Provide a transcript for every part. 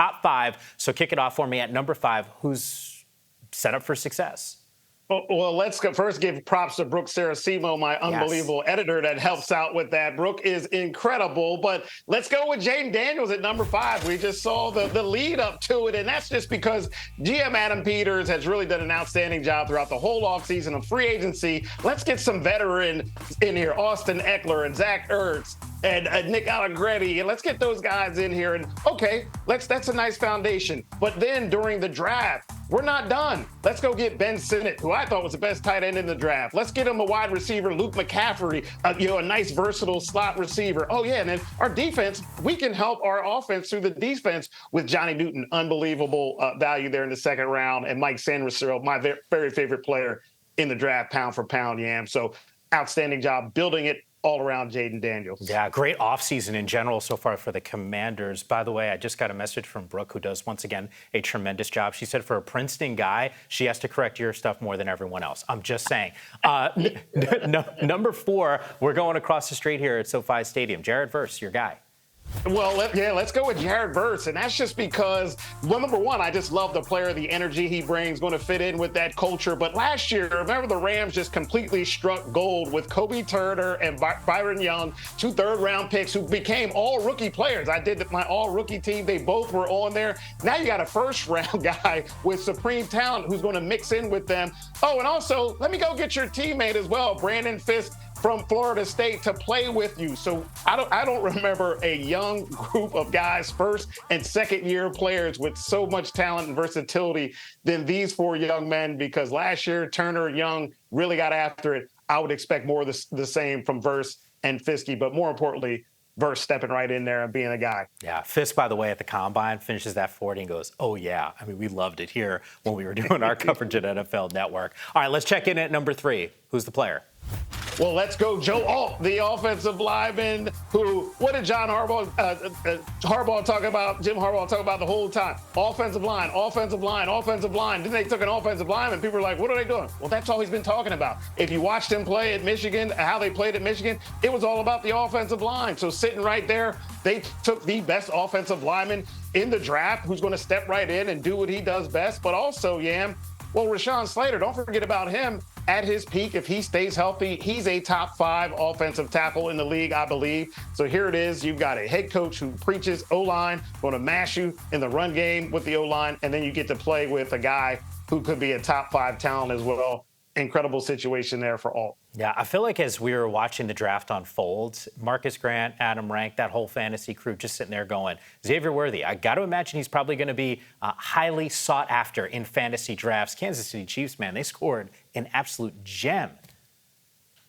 top 5. So kick it off for me at number 5. Who's set up for success? Well, let's first give props to Brooke Saracimo, my unbelievable editor that helps out with that. Brooke is incredible, but let's go with Jaden Daniels at number 5. We just saw the lead up to it, and that's just because GM Adam Peters has really done an outstanding job throughout the whole offseason of free agency. Let's get some veteran in here, Austin Eckler and Zach Ertz and Nick Allegretti, and let's get those guys in here. And okay, that's a nice foundation. But then during the draft, we're not done. Let's go get Ben Sinnott, who I thought was the best tight end in the draft. Let's get him a wide receiver, Luke McCaffrey, a nice versatile slot receiver. Oh yeah, and then our defense, we can help our offense through the defense with Johnny Newton, unbelievable value there in the second round, and Mike Sanderson, my very favorite player in the draft, pound for pound, Yam. So outstanding job building it all around Jaden Daniels. Yeah, great offseason in general so far for the Commanders. By the way, I just got a message from Brooke, who does, once again, a tremendous job. She said for a Princeton guy, she has to correct your stuff more than everyone else. I'm just saying. Number 4, we're going across the street here at SoFi Stadium. Jared Verse, your guy. Well, let's go with Jared Verse, and that's just because, well, number 1, I just love the player, the energy he brings, going to fit in with that culture. But last year, remember the Rams just completely struck gold with Kobe Turner and Byron Young, 2 third-round picks who became all-rookie players. I did my all-rookie team. They both were on there. Now you got a first-round guy with supreme talent who's going to mix in with them. Oh, and also, let me go get your teammate as well, Brandon Fisk from Florida State, to play with you. So I don't remember a young group of guys, first and second year players with so much talent and versatility than these 4 young men, because last year Turner, Young really got after it. I would expect more of the same from Verse and Fiske, but more importantly, Verse stepping right in there and being a guy. Yeah, Fisk, by the way, at the Combine, finishes that 40 and goes, oh, yeah. I mean, we loved it here when we were doing our coverage at NFL Network. All right, let's check in at number 3. Who's the player? Well, let's go Joe Alt, the offensive lineman who, what did Jim Harbaugh talk about the whole time? Offensive line, offensive line, offensive line. Then they took an offensive lineman, and people were like, what are they doing? Well, that's all he's been talking about. If you watched him play at Michigan, how they played at Michigan, it was all about the offensive line. So sitting right there, they took the best offensive lineman in the draft who's going to step right in and do what he does best. But also, Yam, well, Rashawn Slater, don't forget about him. At his peak, if he stays healthy, he's a top 5 offensive tackle in the league, I believe. So here it is. You've got a head coach who preaches O-line, going to mash you in the run game with the O-line, and then you get to play with a guy who could be a top 5 talent as well. Incredible situation there for Alt. Yeah, I feel like as we were watching the draft unfold, Marcus Grant, Adam Rank, that whole fantasy crew just sitting there going, Xavier Worthy, I got to imagine he's probably going to be highly sought after in fantasy drafts. Kansas City Chiefs, man, they scored an absolute gem.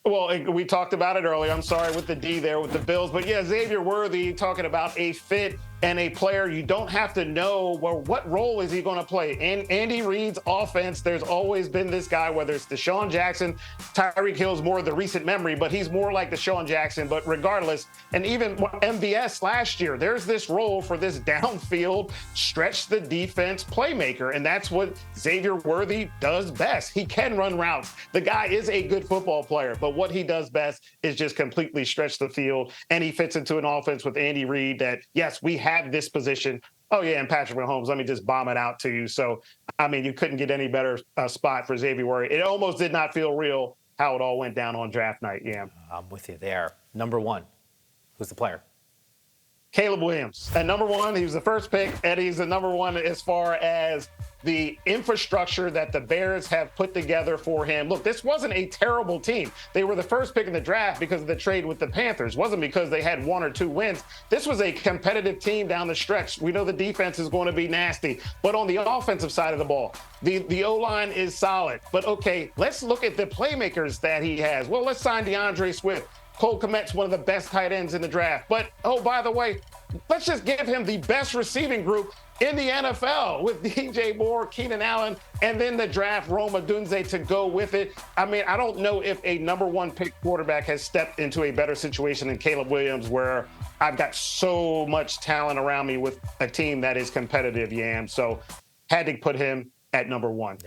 Well, we talked about it earlier. I'm sorry with the D there with the Bills. But yeah, Xavier Worthy, talking about a fit and a player you don't have to know, well, what role is he going to play? In Andy Reid's offense, there's always been this guy, whether it's Deshaun Jackson, Tyreek Hill's more the recent memory, but he's more like Deshaun Jackson. But regardless, and even MVS last year, there's this role for this downfield, stretch the defense playmaker. And that's what Xavier Worthy does best. He can run routes. The guy is a good football player, but what he does best is just completely stretch the field. And he fits into an offense with Andy Reid that, yes, we have this position. Oh, yeah, and Patrick Mahomes, let me just bomb it out to you. So, I mean, you couldn't get any better spot for Xavier Worthy. It almost did not feel real how it all went down on draft night, yeah. I'm with you there. Number 1, who's the player? Caleb Williams. At number 1, he was the first pick, and he's the number 1 as far as the infrastructure that the Bears have put together for him. Look, this wasn't a terrible team. They were the first pick in the draft because of the trade with the Panthers. It wasn't because they had 1 or 2 wins. This was a competitive team down the stretch. We know the defense is going to be nasty, but on the offensive side of the ball, the O-line is solid. But okay, let's look at the playmakers that he has. Well, let's sign DeAndre Swift. Cole Kmet's one of the best tight ends in the draft. But, oh, by the way, let's just give him the best receiving group in the NFL with DJ Moore, Keenan Allen, and then the draft Rome Odunze to go with it. I mean, I don't know if a number 1 pick quarterback has stepped into a better situation than Caleb Williams, where I've got so much talent around me with a team that is competitive, Yam. So had to put him at number 1.